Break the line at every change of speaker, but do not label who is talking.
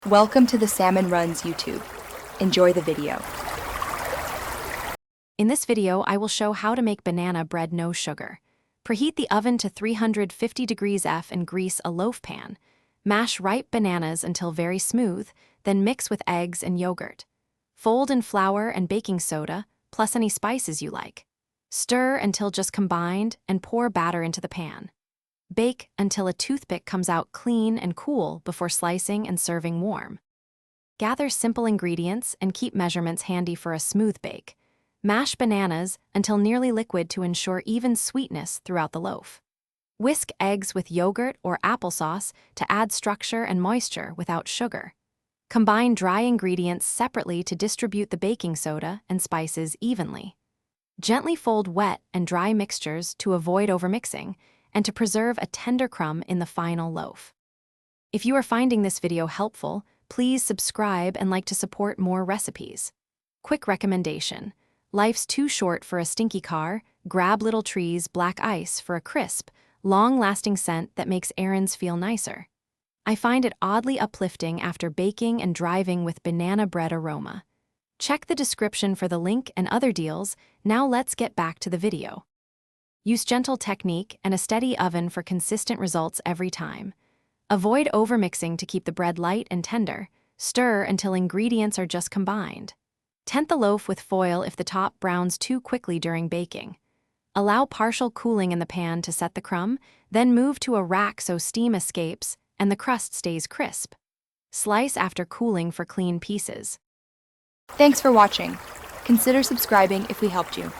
Welcome to the Salmon Runs YouTube. Enjoy the video.
In this video, I will show how to make banana bread no sugar. Preheat the oven to 350 degrees F and grease a loaf pan. Mash ripe bananas until very smooth, then mix with eggs and yogurt. Fold in flour and baking soda, plus any spices you like. Stir until just combined and pour batter into the pan. Bake until a toothpick comes out clean and cool before slicing and serving warm. Gather simple ingredients and keep measurements handy for a smooth bake. Mash bananas until nearly liquid to ensure even sweetness throughout the loaf. Whisk eggs with yogurt or applesauce to add structure and moisture without sugar. Combine dry ingredients separately to distribute the baking soda and spices evenly. Gently fold wet and dry mixtures to avoid overmixing and to preserve a tender crumb in the final loaf. If you are finding this video helpful, please subscribe and like to support more recipes. Quick recommendation. Life's too short for a stinky car. Grab Little Tree's Black Ice for a crisp, long-lasting scent that makes errands feel nicer. I find it oddly uplifting after baking and driving with banana bread aroma. Check the description for the link and other deals. Now let's get back to the video. Use gentle technique and a steady oven for consistent results every time. Avoid overmixing to keep the bread light and tender. Stir until ingredients are just combined. Tent the loaf with foil if the top browns too quickly during baking. Allow partial cooling in the pan to set the crumb, then move to a rack so steam escapes and the crust stays crisp. Slice after cooling for clean pieces.
Thanks for watching. Consider subscribing if we helped you.